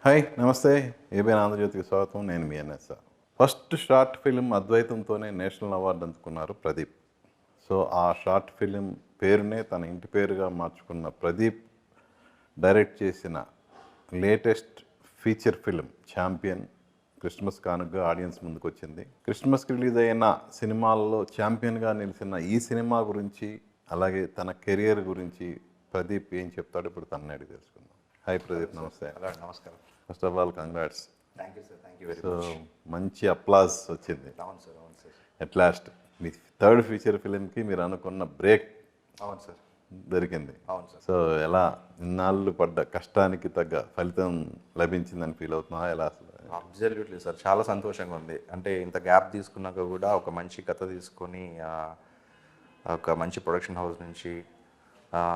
Hi నమస్తే. ABN ఆంధ్రజ్యోతికి స్వాగతం. నేను మీ ఎన్ఎస్ఆర్. ఫస్ట్ షార్ట్ ఫిలిం అద్వైతంతోనే నేషనల్ అవార్డు అందుకున్నారు ప్రదీప్. సో ఆ షార్ట్ ఫిలిం పేరునే తన ఇంటి పేరుగా మార్చుకున్న ప్రదీప్ డైరెక్ట్ చేసిన latest feature film champion Christmas కానుకగా ఆడియన్స్ ముందుకు వచ్చింది. క్రిస్మస్కి రిలీజ్ అయిన సినిమాల్లో ఛాంపియన్గా నిలిచిన ఈ సినిమా గురించి, అలాగే తన కెరియర్ గురించి ప్రదీప్ ఏం చెప్తాడో ఇప్పుడు తనని అడిగి తెలుసుకుందాం. హాయ్ ప్రదీప్, నమస్తే. హలో, నమస్కారం. First of all congrats. Thank you sir, thank you very so much. మంచి అప్లాజ్ వచ్చింది. అవును సార్, అవును సార్. ఎట్ లాస్ట్ మీ థర్డ్ ఫీచర్ ఫిలింకి మీరు అనుకున్న బ్రేక్ అవును సార్, దొరికింది. అవును సార్. సో ఎలా ఇన్నాళ్ళు పడ్డ కష్టానికి తగ్గ ఫలితం లభించిందని ఫీల్ అవుతున్నా ఎలా అసలు? అబ్జల్యూట్లీ సార్, చాలా సంతోషంగా ఉంది. అంటే ఇంత గ్యాప్ తీసుకున్నాక కూడా ఒక మంచి కథ తీసుకొని ఒక మంచి ప్రొడక్షన్ హౌస్ నుంచి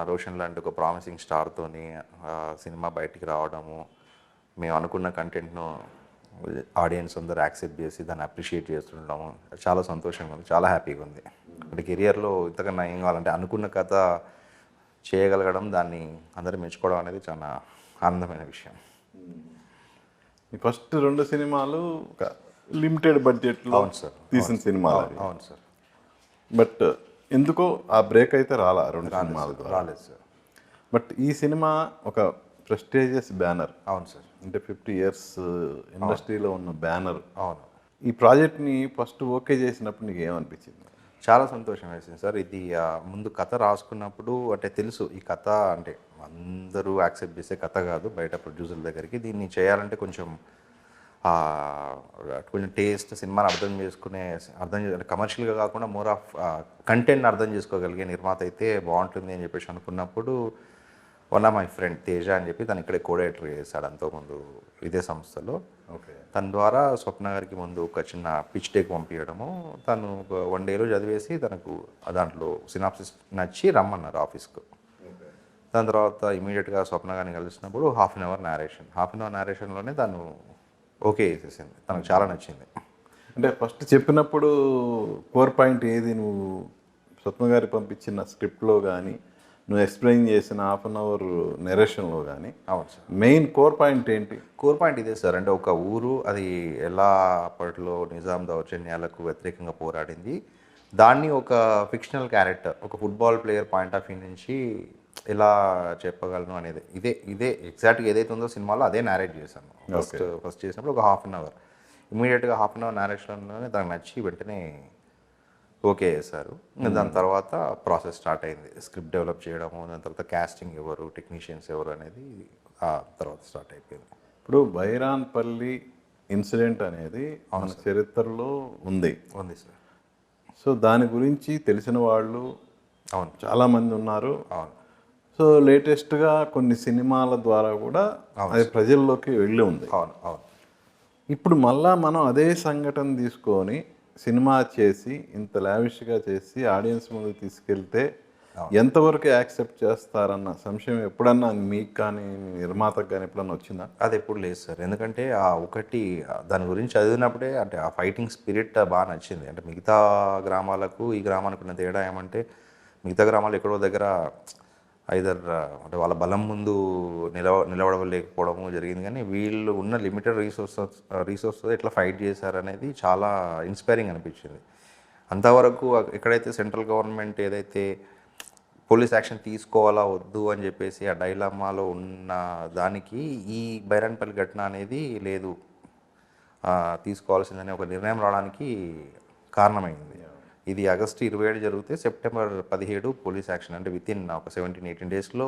రోషన్ లాంటి ఒక ప్రామిసింగ్ స్టార్తోని సినిమా బయటికి రావడము, మేము అనుకున్న కంటెంట్ను ఆడియన్స్ అందరూ యాక్సెప్ట్ చేసి దాన్ని అప్రిషియేట్ చేస్తుండడము చాలా సంతోషంగా ఉంది, చాలా హ్యాపీగా ఉంది. అంటే కెరియర్లో ఇంతకన్నా ఏం కావాలంటే అనుకున్న కథ చేయగలగడం, దాన్ని అందరూ మెచ్చుకోవడం అనేది చాలా ఆనందమైన విషయం. మీ ఫస్ట్ రెండు సినిమాలు ఒక లిమిటెడ్ బడ్జెట్లో అవును సార్, తీసిన సినిమాలు. అవును సార్. బట్ ఎందుకో ఆ బ్రేక్ అయితే రాలా రెండు సినిమాలు రాలేదు సార్. బట్ ఈ సినిమా ఒక ప్రెస్టీజియస్ బ్యానర్. అవును సార్. అంటే 50 years ఇండస్ట్రీలో ఉన్న బ్యానర్. అవును. ఈ ప్రాజెక్ట్ని ఫస్ట్ ఓకే చేసినప్పుడు నీకు ఏమనిపించింది? చాలా సంతోషం వేసింది సార్. ఇది ముందు కథ రాసుకున్నప్పుడు అంటే తెలుసు ఈ కథ అంటే అందరూ యాక్సెప్ట్ చేసే కథ కాదు, బయట ప్రొడ్యూసర్ దగ్గరికి దీన్ని చేయాలంటే కొంచెం టేస్ట్, సినిమాని కమర్షియల్గా కాకుండా మోర్ ఆఫ్ కంటెంట్ని అర్థం చేసుకోగలిగే నిర్మాత అయితే బాగుంటుంది అని చెప్పేసి అనుకున్నప్పుడు one of my friend Teja అని చెప్పి తను ఇక్కడే కోడైరెక్టర్ చేశాడు అంతకుముందు ఇదే సంస్థలో. ఓకే. తన ద్వారా స్వప్న గారికి ముందు ఒక చిన్న పిచ్ డెక్ పంపించడము, తను ఒక 1 day చదివేసి తనకు దాంట్లో సినాప్సిస్ నచ్చి రమ్మన్నారు ఆఫీస్కు. దాని తర్వాత ఇమీడియట్గా స్వప్న గారిని కలిసినప్పుడు హాఫ్ అన్ అవర్ నేరేషన్లోనే తను ఓకే చేసేసింది. తనకు చాలా నచ్చింది. అంటే ఫస్ట్ చెప్పినప్పుడు కోర్ పాయింట్ ఏది? నువ్వు స్వప్న గారి పంపించిన స్క్రిప్ట్లో కానీ, నువ్వు ఎక్స్ప్లెయిన్ చేసిన హాఫ్ అన్ అవర్ నెరేషన్లో కానీ అవును సార్, మెయిన్ కోర్ పాయింట్ ఏంటి? కోర్ పాయింట్ ఇదే సార్. అంటే ఒక ఊరు అది ఎలా అప్పట్లో నిజాం దౌర్జన్యాలకు వ్యతిరేకంగా పోరాడింది, దాన్ని ఒక ఫిక్షనల్ క్యారెక్టర్, ఒక football player point of view నుంచి ఎలా చెప్పగలను అనేది ఇదే ఎగ్జాక్ట్గా ఏదైతే ఉందో సినిమాలో అదే నేరేట్ చేశాను. ఫస్ట్ చేసినప్పుడు ఒక హాఫ్ అన్ అవర్ ఇమీడియట్గా హాఫ్ అన్ అవర్ నేరేషన్లోనే దానికి నచ్చి వెంటనే ఓకే చేశారు. దాని తర్వాత ప్రాసెస్ స్టార్ట్ అయింది, స్క్రిప్ట్ డెవలప్ చేయడము, దాని తర్వాత కాస్టింగ్ ఎవరు, టెక్నీషియన్స్ ఎవరు అనేది ఆ తర్వాత స్టార్ట్ అయిపోయింది. ఇప్పుడు బైరాన్పల్లి ఇన్సిడెంట్ అనేది మన చరిత్రలో ఉంది సార్. సో దాని గురించి తెలిసిన వాళ్ళు అవును, చాలామంది ఉన్నారు. అవును. సో లేటెస్ట్గా కొన్ని సినిమాల ద్వారా కూడా అది ప్రజల్లోకి వెళ్ళి ఉంది. అవును, అవును. ఇప్పుడు మళ్ళా మనం అదే సంఘటన తీసుకొని సినిమా చేసి ఇంత లావిష్గా చేసి ఆడియన్స్ ముందు తీసుకెళ్తే ఎంతవరకు యాక్సెప్ట్ చేస్తారన్న సంశయం ఎప్పుడన్నా మీకు కానీ నిర్మాతకు కానీ ఎప్పుడన్నా వచ్చిందా? అది ఎప్పుడు లేదు సార్. ఎందుకంటే ఒకటి దాని గురించి చదివినప్పుడే అంటే ఆ ఫైటింగ్ స్పిరిట్ బాగా నచ్చింది. అంటే మిగతా గ్రామాలకు ఈ గ్రామానికి ఉన్న తేడా ఏమంటే మిగతా గ్రామాలు ఎక్కడో దగ్గర ఐదర్ అంటే వాళ్ళ బలం ముందు నిలబడలేకపోవడము జరిగింది, కానీ వీళ్ళు ఉన్న లిమిటెడ్ రీసోర్సెస్ ఎట్లా ఫైట్ చేశారనేది చాలా ఇన్స్పైరింగ్ అనిపించింది. అంతవరకు ఎక్కడైతే సెంట్రల్ గవర్నమెంట్ ఏదైతే పోలీస్ యాక్షన్ తీసుకోవాలా వద్దు అని చెప్పేసి ఆ డైలమాలో ఉన్న దానికి ఈ బైరాన్పల్లి ఘటన అనేది లేదు, తీసుకోవాల్సిందని ఒక నిర్ణయం రావడానికి కారణమైంది. ఇది ఆగస్టు 27 జరిగితే సెప్టెంబర్ 17 పోలీస్ యాక్షన్, అంటే వితిన్ ఒక 17-18 daysలో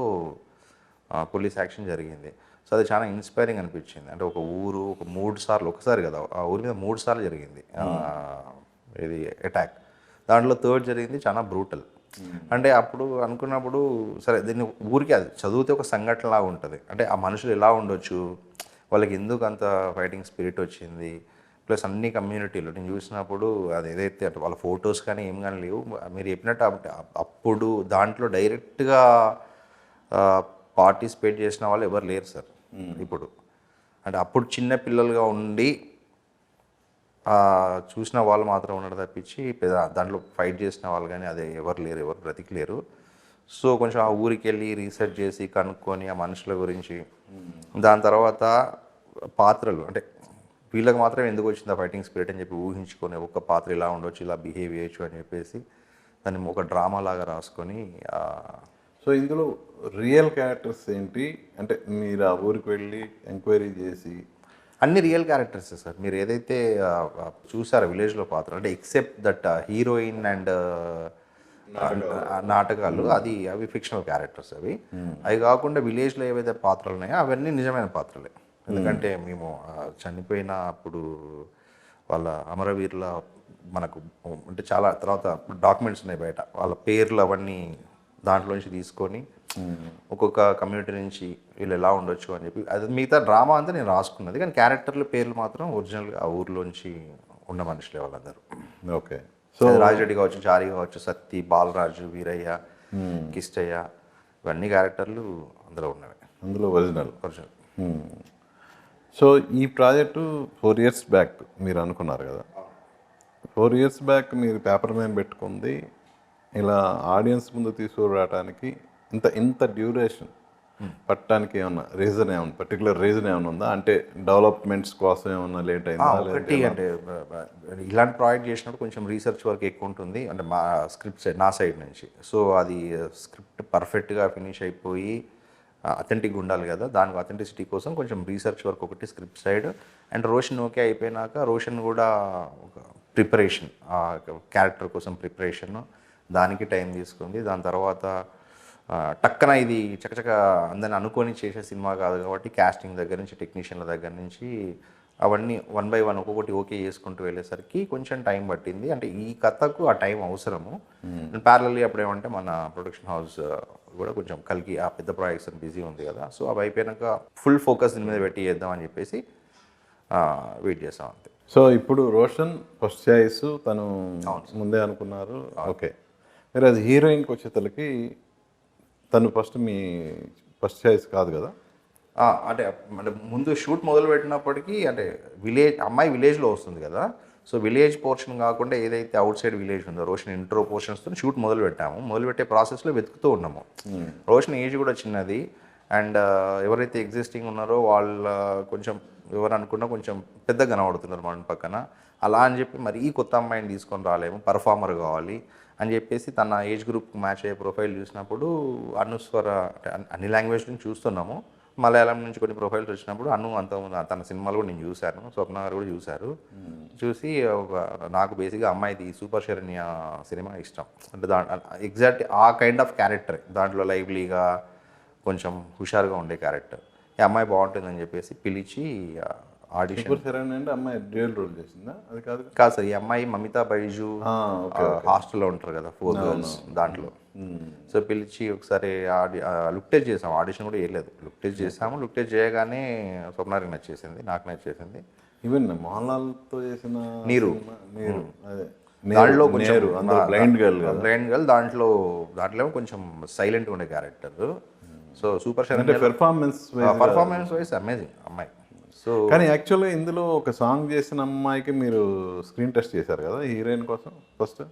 పోలీస్ యాక్షన్ జరిగింది. సో అది చాలా ఇన్స్పైరింగ్ అనిపించింది. అంటే ఒక ఊరు ఒక 3 సార్లు, ఒకసారి కదా ఆ ఊరి మీద 3 సార్లు జరిగింది ఇది అటాక్. దాంట్లో థర్డ్ జరిగింది చాలా బ్రూటల్. అంటే అప్పుడు అనుకున్నప్పుడు సరే దీన్ని ఊరికి అది చదివితే ఒక సంఘటనలాగా ఉంటుంది. అంటే ఆ మనుషులు ఎలా ఉండొచ్చు, వాళ్ళకి ఎందుకు అంత ఫైటింగ్ స్పిరిట్ వచ్చింది, ప్లస్ అన్ని కమ్యూనిటీలు నేను చూసినప్పుడు అది ఏదైతే అంటే వాళ్ళ ఫొటోస్ కానీ ఏం కానీ లేవు. మీరు చెప్పినట్టు అప్పుడు దాంట్లో డైరెక్ట్గా పార్టిసిపేట్ చేసిన వాళ్ళు ఎవరు లేరు సార్ ఇప్పుడు. అంటే అప్పుడు చిన్న పిల్లలుగా ఉండి చూసిన వాళ్ళు మాత్రం ఉండడం తప్పించి దాంట్లో ఫైట్ చేసిన వాళ్ళు కానీ అదే ఎవరు లేరు, ఎవరు బ్రతికలేరు. సో కొంచెం ఆ ఊరికి వెళ్ళి రీసెర్చ్ చేసి కనుక్కొని ఆ మనుషుల గురించి దాని తర్వాత పాత్రలు అంటే వీళ్ళకి మాత్రం ఎందుకు వచ్చింది ఆ ఫైటింగ్ స్పిరిట్ అని చెప్పి ఊహించుకొని ఒక పాత్ర ఇలా ఉండొచ్చు, ఇలా బిహేవ్ చేయొచ్చు అని చెప్పేసి దాన్ని ఒక డ్రామా లాగా రాసుకొని సో ఇందులో రియల్ క్యారెక్టర్స్ ఏంటి అంటే మీరు ఆ ఊరికి వెళ్ళి ఎంక్వైరీ చేసి అన్ని రియల్ క్యారెక్టర్స్ సార్. మీరు ఏదైతే చూసారో విలేజ్లో పాత్ర అంటే ఎక్సెప్ట్ దట్ హీరోయిన్ అండ్ నాటకాలు అవి ఫిక్షనల్ క్యారెక్టర్స్ అవి కాకుండా విలేజ్లో ఏవైతే పాత్రలు ఉన్నాయో అవన్నీ నిజమైన పాత్రలే. ఎందుకంటే మేము చనిపోయిన అప్పుడు వాళ్ళ అమరవీరుల మనకు అంటే చాలా తర్వాత డాక్యుమెంట్స్ ఉన్నాయి బయట, వాళ్ళ పేర్లు అవన్నీ దాంట్లోంచి తీసుకొని ఒక్కొక్క కమ్యూనిటీ నుంచి వీళ్ళు ఎలా ఉండొచ్చు అని చెప్పి అది మిగతా డ్రామా అంతా నేను రాసుకున్నది, కానీ క్యారెక్టర్ల పేర్లు మాత్రం ఒరిజినల్గా ఆ ఊర్లోంచి ఉన్న మనుషులే వాళ్ళందరూ. ఓకే. సో రాజరెడ్డి కావచ్చు, చారి కావచ్చు, సత్తి, బాలరాజు, వీరయ్య, కిష్టయ్య, ఇవన్నీ క్యారెక్టర్లు అందులో ఉన్నవి, అందులో ఒరిజినల్. ఒరిజినల్. సో ఈ ప్రాజెక్టు 4 years బ్యాక్ మీరు అనుకున్నారు కదా, 4 years బ్యాక్ మీరు పేపర్ మీద పెట్టుకుంది ఇలా ఆడియన్స్ ముందు తీసుకురావడానికి ఇంత డ్యూరేషన్ పట్టడానికి ఏమన్నా రీజన్ ఏమన్నా పర్టికులర్ రీజన్ ఏమైనా ఉందా? అంటే డెవలప్మెంట్స్ కోసం ఏమన్నా లేట్ అయిందా? ఒకటి అంటే ఇలాంటి ప్రాజెక్ట్ చేసినప్పుడు కొంచెం రీసెర్చ్ వర్క్ ఎక్కువ ఉంటుంది అంటే మా స్క్రిప్ట్ సైడ్, నా సైడ్ నుంచి. సో అది స్క్రిప్ట్ పర్ఫెక్ట్గా ఫినిష్ అయిపోయి అథెంటిక్గా ఉండాలి కదా, దానికి అథెంటిసిటీ కోసం కొంచెం రీసెర్చ్ వర్క్ ఒకటి script side. And Roshan okay అయిపోయినాక రోషన్ కూడా ఒక ప్రిపరేషన్, ఆ క్యారెక్టర్ కోసం ప్రిపరేషన్, దానికి టైం తీసుకుంది. దాని తర్వాత టక్కన ఇది చకచక అందరిని అనుకొని చేసే సినిమా కాదు కాబట్టి క్యాస్టింగ్ దగ్గర నుంచి టెక్నీషియన్ల దగ్గర నుంచి అవన్నీ 1 by 1 ఒక్కొక్కటి ఓకే చేసుకుంటూ వెళ్ళేసరికి కొంచెం టైం పట్టింది. అంటే ఈ కథకు ఆ టైం అవసరము. ప్యారలల్లీ అప్పుడు ఏమంటే మన ప్రొడక్షన్ హౌస్ కూడా కొంచెం కలిగి ఆ పెద్ద ప్రాజెక్ట్స్ బిజీ ఉంది కదా, సో అవి అయిపోయాక ఫుల్ ఫోకస్ దీని మీద పెట్టి చేద్దామని చెప్పేసి వెయిట్ చేస్తాం అంతే. సో ఇప్పుడు రోషన్ ఫస్ట్ చాయిస్ తను ముందే అనుకున్నారు, ఓకే. మీరు అది హీరోయిన్కి వచ్చేతలకి తను మీ ఫస్ట్ చాయిస్ కాదు కదా? అంటే ముందు షూట్ మొదలు పెట్టినప్పటికీ అంటే అమ్మాయి విలేజ్లో వస్తుంది కదా, సో విలేజ్ పోర్షన్ కాకుండా ఏదైతే అవుట్ సైడ్ విలేజ్ ఉందో రోషన్ ఇంట్రో పోర్షన్స్తో షూట్ మొదలు పెట్టాము. మొదలుపెట్టే ప్రాసెస్లో వెతుకుతూ ఉన్నాము. రోషన్ ఏజ్ కూడా చిన్నది అండ్ ఎవరైతే ఎగ్జిస్టింగ్ ఉన్నారో వాళ్ళ కొంచెం ఎవరు అనుకున్నా కొంచెం పెద్దగా కనబడుతున్నారు మన పక్కన. అలా అని చెప్పి మరి ఈ కొత్త అమ్మాయిని తీసుకొని రాలేము, పర్ఫార్మర్ కావాలి అని చెప్పేసి తన ఏజ్ గ్రూప్కి మ్యాచ్ అయ్యే ప్రొఫైల్ చూసినప్పుడు అనుస్వర అన్ని లాంగ్వేజ్ నుంచి చూస్తున్నాము. మలయాళం నుంచి కొన్ని ప్రొఫైల్స్ వచ్చినప్పుడు అంతకుముందు తన సినిమాలు కూడా నేను చూశాను, స్వప్న గారు కూడా చూశారు. చూసి నాకు బేసిక్గా అమ్మాయిది సూపర్ శరణ్య సినిమా ఇష్టం. అంటే ఎగ్జాక్ట్ ఆ కైండ్ ఆఫ్ క్యారెక్టర్, దాంట్లో లైవ్లీగా కొంచెం హుషారుగా ఉండే క్యారెక్టర్. ఈ అమ్మాయి బాగుంటుందని చెప్పేసి పిలిచి ఆడిషన్. అంటే అమ్మాయి డ్యూయల్ రోల్ చేసిందా? అది కాదు సార్, ఈ అమ్మాయి మమితా బైజు హాస్టల్లో ఉంటారు కదా 4 girls దాంట్లో. సో పిలిచి ఒకసారి లుక్ టెస్ట్ చేసాం, ఆడిషన్ కూడా వేయలేదు, లుక్ టెస్ట్ చేసాము. లుక్ టెస్ట్ చేయగానే స్వప్నారికి నచ్చేసింది, నాకు నచ్చేసింది. ఈవెన్ మోహన్ లాల్తో చేసిన నీరు అదే దాంట్లో కొంచెం బ్లైండ్ గర్ల్ దాంట్లో కొంచెం సైలెంట్ ఉండే character. So super Saranya performance wise amazing అమ్మాయి. సో కానీ యాక్చువల్గా ఇందులో ఒక సాంగ్ చేసిన అమ్మాయికి మీరు స్క్రీన్ టెస్ట్ చేశారు కదా హీరోయిన్ కోసం ఫస్ట్?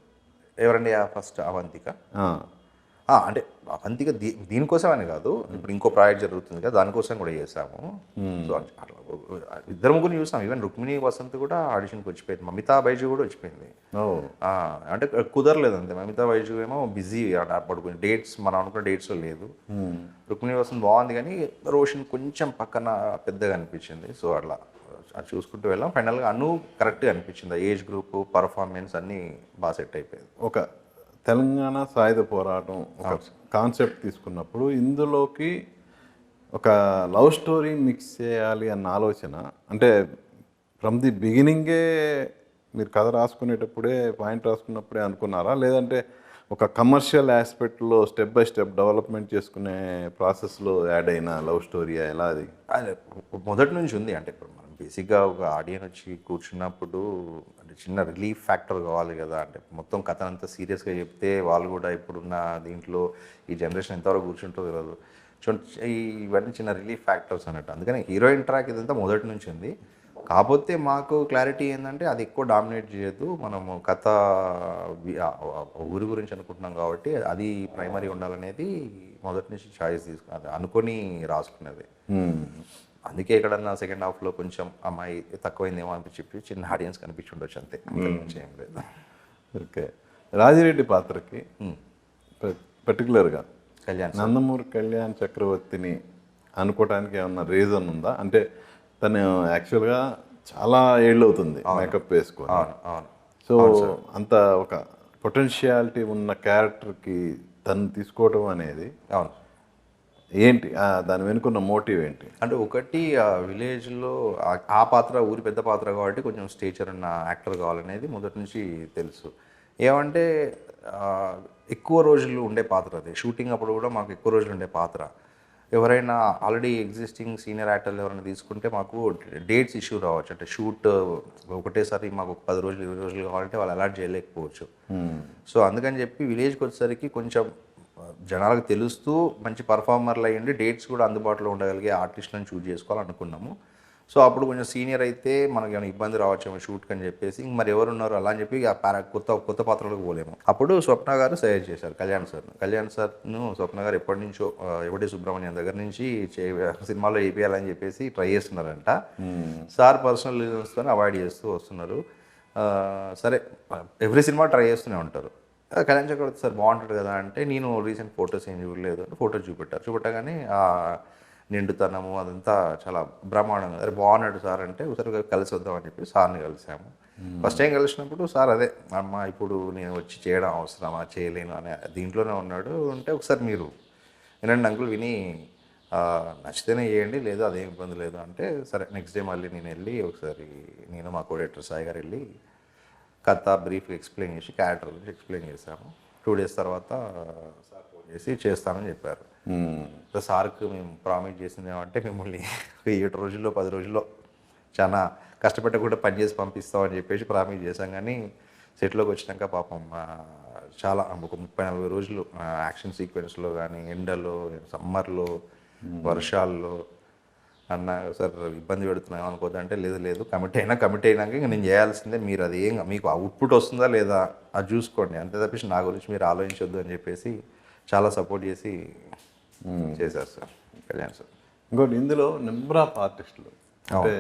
ఎవరండి ఫస్ట్? అవంతిక. అంటే అవంతిక దీనికోసమని కాదు, ఇప్పుడు ఇంకో ప్రాజెక్ట్ జరుగుతుంది కదా దానికోసం కూడా చేసాము. సో అట్లా 2-3 చూసాం. ఈవెన్ రుక్మిణి వసంత్ కూడా ఆడిషన్కి వచ్చిపోయింది, మమితా బైజు కూడా వచ్చిపోయింది. అంటే కుదరలేదు అంతే. మమితా బైజు ఏమో బిజీ అప్పుడు కొంచెం డేట్స్ మనం అనుకున్న డేట్స్లో లేదు. రుక్మిణి వసంత్ బాగుంది కానీ రోషన్ కొంచెం పక్కన పెద్దగా అనిపించింది. సో అట్లా అది చూసుకుంటూ వెళ్ళాం. ఫైనల్గా కరెక్ట్గా అనిపించింది, ఏజ్ గ్రూప్ పర్ఫార్మెన్స్ అన్నీ బాగా సెట్ అయిపోయింది. ఒక తెలంగాణ సాయుధ పోరాటం ఒక కాన్సెప్ట్ తీసుకున్నప్పుడు ఇందులోకి ఒక లవ్ స్టోరీ మిక్స్ చేయాలి అన్న ఆలోచన అంటే ఫ్రమ్ ది బిగినింగే మీరు కథ రాసుకునేటప్పుడే పాయింట్ రాసుకున్నప్పుడే అనుకున్నారా, లేదంటే ఒక కమర్షియల్ ఆస్పెక్ట్లో స్టెప్ బై స్టెప్ డెవలప్మెంట్ చేసుకునే ప్రాసెస్లో యాడ్ అయిన లవ్ స్టోరీ ఎలా? అది మొదటి నుంచి ఉంది. అంటే ఇప్పుడు మనం బేసిక్గా ఒక ఆడియన్స్ వచ్చి కూర్చున్నప్పుడు అంటే చిన్న రిలీఫ్ ఫ్యాక్టర్ కావాలి కదా, అంటే మొత్తం కథ అంతా సీరియస్గా చెప్తే వాళ్ళు కూడా ఇప్పుడున్న దీంట్లో ఈ జనరేషన్ ఎంతవరకు కూర్చుంటుందో తెలియదు. ఇవన్నీ చిన్న రిలీఫ్ ఫ్యాక్టర్స్ అన్నట్టు. అందుకని హీరోయిన్ ట్రాక్ ఇదంతా మొదటి నుంచి ఉంది. కాకపోతే మాకు క్లారిటీ ఏంటంటే అది ఎక్కువ డామినేట్ చేయొద్దు, మనము కథ ఊరి గురించి అనుకుంటున్నాం కాబట్టి అది ప్రైమరీ ఉండాలనేది మొదటి నుంచి చాయిస్ తీసుకున్నది, అనుకొని రాసుకునేది. అందుకే ఎక్కడన్నా సెకండ్ హాఫ్లో కొంచెం అమ్మాయి తక్కువైందేమో అనిపించి చిన్న ఆడియన్స్ కనిపించి ఉండొచ్చు అంతే, అంతకుమించి ఏం లేదు. ఓకే. రాజిరెడ్డి పాత్రకి పర్టికులర్గా కళ్యాణ్ సార్ నందమూరి కళ్యాణ్ చక్రవర్తిని అనుకోవడానికి ఏమన్నా రీజన్ ఉందా? అంటే తను యాక్చువల్గా చాలా ఏళ్ళు అవుతుంది మేకప్ వేసుకొని. అవును అవును సో అంత ఒక పొటెన్షియాలిటీ ఉన్న క్యారెక్టర్కి తను తీసుకోవడం అనేది అవును. ఏంటి దాని వెనుకున్న మోటివ్ ఏంటి? అంటే ఒకటి విలేజ్లో ఆ పాత్ర ఊరి పెద్ద పాత్ర కాబట్టి కొంచెం స్టేచర్ ఉన్న యాక్టర్ కావాలనేది మొదటి నుంచి తెలుసు. ఏమంటే ఆ, ఎక్కువ రోజులు ఉండే పాత్ర అది. షూటింగ్ అప్పుడు కూడా మాకు ఎక్కువ రోజులు ఉండే పాత్ర. ఎవరైనా ఆల్రెడీ ఎగ్జిస్టింగ్ సీనియర్ యాక్టర్లు ఎవరైనా తీసుకుంటే మాకు డేట్స్ ఇష్యూ రావచ్చు. అంటే షూట్ ఒకటేసారి మాకు ఒక 10 రోజులు 20 రోజులు కావాలంటే వాళ్ళు అలాట్ చేయలేకపోవచ్చు. సో అందుకని చెప్పి విలేజ్కి వచ్చేసరికి కొంచెం జనాలకు తెలుస్తూ మంచి పర్ఫార్మర్లు అయ్యండి డేట్స్ కూడా అందుబాటులో ఉండగలిగే ఆర్టిస్టులను చూజ్ చేసుకోవాలనుకున్నాము. సో అప్పుడు కొంచెం సీనియర్ అయితే మనకి ఏమైనా ఇబ్బంది రావచ్చేమో షూట్కి అని చెప్పేసి ఇంక మరి ఎవరున్నారు అలా అని చెప్పి కొత్త పాత్రలకు పోలేము. అప్పుడు స్వప్న గారు సజెస్ట్ చేశారు కళ్యాణ్ సార్ను స్వప్న గారు ఎప్పటి నుంచో ఎవడి సుబ్రహ్మణ్యం దగ్గర నుంచి సినిమాలో వేయాలని చెప్పేసి ట్రై చేస్తున్నారంట. సార్ పర్సనల్ రీజన్స్తో అవాయిడ్ చేస్తూ వస్తున్నారు. సరే ఎవ్రీ సినిమా ట్రై చేస్తూనే ఉంటారు. కళ్యాణ్ చక్రవర్తి సార్ బాగుంటాడు కదా అంటే నేను రీసెంట్ ఫొటోస్ ఏం చూడలేదు అంటే ఫోటోస్ చూపెట్టగానే నిండుతనము అదంతా చాలా బ్రహ్మాండంగా అరే బాగున్నాడు సార్ అంటే ఒకసారి కలిసి వద్దామని చెప్పి సార్ని కలిసాము. ఫస్ట్ టైం కలిసినప్పుడు సార్ అదే అమ్మ ఇప్పుడు నేను వచ్చి చేయడం అవసరమా చేయలేను అనే దీంట్లోనే ఉన్నాడు. అంటే ఒకసారి మీరు వినండి అంకుల్ విని నచ్చితేనే చేయండి లేదు అదేం ఇబ్బంది లేదు అంటే సరే నెక్స్ట్ డే మళ్ళీ నేను వెళ్ళి ఒకసారి నేను మా కోడేటర్ సాయి గారు వెళ్ళి కథ బ్రీఫ్గా ఎక్స్ప్లెయిన్ చేసి క్యారెక్టర్ గురించి ఎక్స్ప్లెయిన్ చేశాము. 2 days తర్వాత సార్ ఫోన్ చేసి చేస్తానని చెప్పారు. సార్కి మేము ప్రామిస్ చేసింది ఏమంటే మిమ్మల్ని 7 రోజుల్లో 10 రోజుల్లో చాలా కష్టపడకుండా పని చేసి పంపిస్తామని చెప్పేసి ప్రామిస్ చేశాం. కానీ సెట్లోకి వచ్చినాక పాపం చాలా ఒక 30-40 రోజులు యాక్షన్ సీక్వెన్స్లో కానీ ఎండలో సమ్మర్లో వర్షాల్లో అన్న సార్ ఇబ్బంది పెడుతున్నాం అనుకోద్దు అంటే లేదు కమిట్ అయినాక ఇంక నేను చేయాల్సిందే మీరు అది ఏం మీకు అవుట్పుట్ వస్తుందా లేదా అది చూసుకోండి అంతే తప్పించి నా గురించి మీరు ఆలోచించొద్దు అని చెప్పేసి చాలా సపోర్ట్ చేసి చేశారు సార్ కళ్యాణ్ సార్. ఇంకోటి ఇందులో నెంబర్ ఆఫ్ ఆర్టిస్టులు అంటే